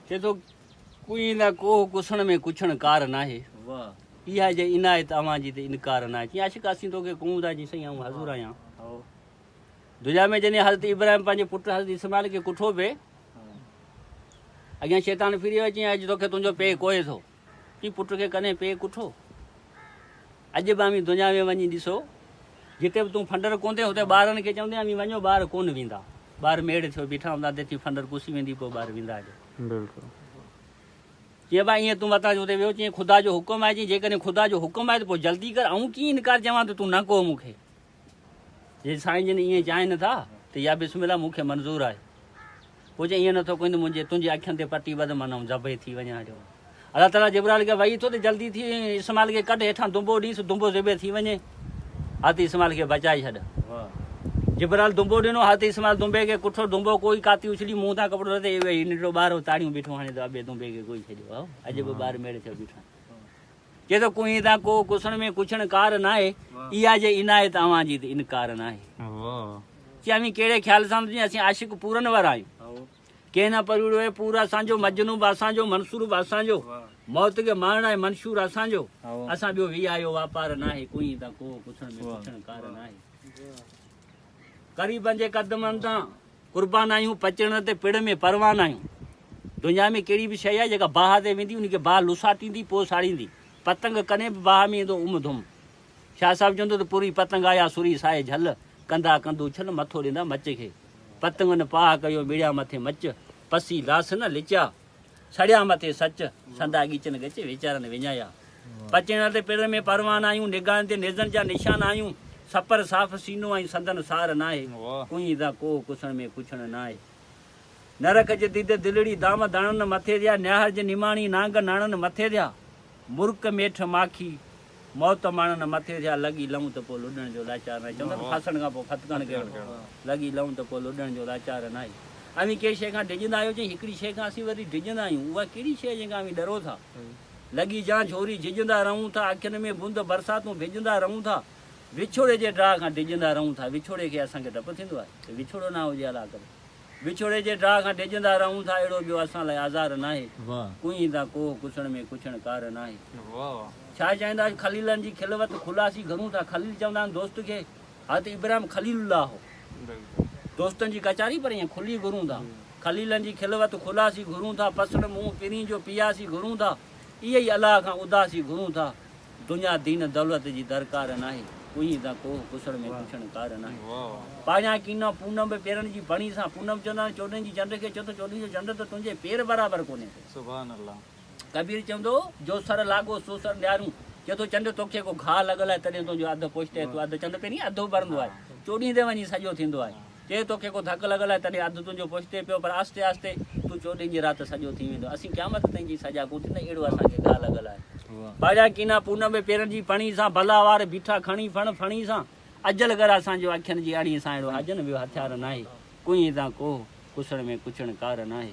चे तो कोई ना को कुसण में कुछण कार नाहे वाह इहा जे इनायत अवां जी ते इनकार ना ची आशिक असीं तोखे कहूं था जी सही आऊं हज़ूर आहियां दुनिया में जने हज़रत इब्राहिम पंहिंजे पुट हज़रत इस्माइल खे कुठो पे अॻियां शैतान फिरी अची अॼु तोखे तुंहिंजो पे कोए थो की पुट खे कॾहिं पे कुठो अॼु बि आमी दुनिया में वञी ॾिसो जिते बि तूं फंडर कोन्हे हुते ॿारनि खे चवंदे आमी वञो ॿार कोन वेंदा ॿार मेड़ थियो बीठा हूंदा देखी फंडर पुसी वेंदी पोइ ॿार वेंदा बिल्कुलु चई भाई ईअं तूं मथां हुते वियो चई ख़ुदा जो हुकुम आहे चई जेकॾहिं ख़ुदा जो हुकुम आहे त पोइ जल्दी कर ऐं कीअं इनकार चवां त तूं न को मूंखे जे साईं जन ईअं चाहिनि नथा त या बिस्मिल्लाह मूंखे मंज़ूरु आहे पोइ चई ईअं नथो कोई मुंहिंजे तुंहिंजी अखियुनि ते पटी ॿध माना ज़बे थी वञा हलियो अलाह ताला जिब्राइल खे वही थो त जल्दी थी इस्माइल खे कढ हेठां दुंबो ॾींसि दुंबो ज़बे थी वञे हाथी इस्माइल खे बचाए छॾ जिब्राइल दुंबो ॾिनो हाथी इस्माइल दुंबे खे कुठो दुंबो कोई काती उछली मुंहुं तां कपिड़ो रते नंढड़ो ॿार ताड़ियूं बीठो हाणे त अॿे दुंबे खे कोई छॾियो अॼु बि ॿार मेड़ थियो बीठा चए थो कुई तां को कुसण में कुछण कार नाहे इहा जे इनायत अवां जी त इनकार नाहे चई कहिड़े ख़्याल सां असीं आशिक पूरनि वारा आहियूं कंहिं न पढ़ियो आहे पूरा असांजो मजनू बि असांजो मंसूर बि असांजो मौत खे मारण आहे मंशूर असांजो असां ॿियो वी आयो वापार नाहे कोई तां को कुसण में कुछण कार नाहे ग़रीबनि जे क़दमनि तां क़ुर्बान आहियूं पचण ते पिड़ में परवान आहियूं दुनिया में कहिड़ी बि शइ आहे जेका बाहि ते वेंदी उनखे बाहि लुसाटींदी पोइ साड़ींदी पतंग कॾहिं बि बाहि में ईंदो उम धुम शाह साहिबु चवंदो त पूरी पतंग आया सुरी साए झल कंदा कंदू छल मथो ॾींदा मच खे पतंग न पाह कयो मिड़िया मथे मच पसी लास न लिचा छड़िया मथे सच संदा गीचन गचे वीचारनि विञाया पचण ते पिड़ में परवान आहियूं निगाहनि ते निज़नि जा निशान आहियूं सपर साफ़ सीनो ऐं संदन सार नाहे कुई दा को कुसण में कुछण नाहे नरक जे दीद दिलड़ी दाम दाणनि मथे थिया न्याहर जे निमाणी नांग नाणनि मथे थिया मुर्क मेठ माखी मौत माणनि मथे थिया लॻी लहूं त पोइ लुॾण जो लाचार नाहे चवंदा फासण खां पोइ फतकण कहिड़ो लॻी लहूं त पोइ लुॾण जो लाचार नाहे अमी कंहिं शइ खां डिॼंदा आहियूं चई हिकिड़ी शइ खां असीं वरी डिॼंदा आहियूं उहा कहिड़ी शइ जंहिंखां अमी डरो था लॻी जां छोरी झिजंदा रहूं था अखियुनि में बूंद बरसातूं भिजंदा रहूं था विछोड़े जे ड्राह खां डिॼंदा रहूं था विछोड़े खे असांखे डपु थींदो आहे त विछोड़ो न हुजे अला करे विछोड़े जे ड्राह खां डिॼंदा रहूं था अहिड़ो ॿियो असां लाइ आज़ार नाहे कुई था को कुसण में कुछण कार नाहे छा चवंदा खलीलनि जी खिलवत खुलासी घणूं था खलील चवंदा आहिनि दोस्त खे हा त इब्राहिम खलीलुल्लाह हो दोस्तनि जी कचारी पर ईअं खुली घुरूं था खलीलनि जी खिलवत खुलासी घुरूं था पसण मुंहुं पिरी जो पियासी घुरूं था इहे ई अलाह खां उदासी घुरूं था दुनिया दीन दौलत जी दरकार नाहे कुई था को कुसण में कुछण कार नाहे पाणिया कीना पूनम बि पेरनि जी बणी सां पूनम चवंदा आहिनि चोॾहं जी चंड खे चओ त चोॾहं जो चंड त तुंहिंजे पेर बराबरि कोन्हे सुभान अल्लाह कबीर चवंदो जो सर लागो सो सर ॾियारूं चए थो चंड तोखे को घाह लॻल आहे तॾहिं तुंहिंजो अधु पुछते तूं अधु चंड पहिरीं अधु भरंदो आहे चोॾहीं ते वञी सॼो थींदो आहे चए तोखे को धकु लॻल आहे तॾहिं अधु तुंहिंजो पुछते पियो पर आस्ते आस्ते तूं चोॾहीं जी राति सॼो थी वेंदो असीं क़यामत ताईं जी सजा कोन थींदा अहिड़ो असांखे घाह लॻल आहे बाजा कीना पूनम में पेरनि जी पणी सां भला वार बीठा खणी फणी सां अजल कर असांजो अखियुनि जी अड़ी सां अहिड़ो अजन ॿियो हथियार नाहे कुई तां को कुसण में कुछण कार नाहे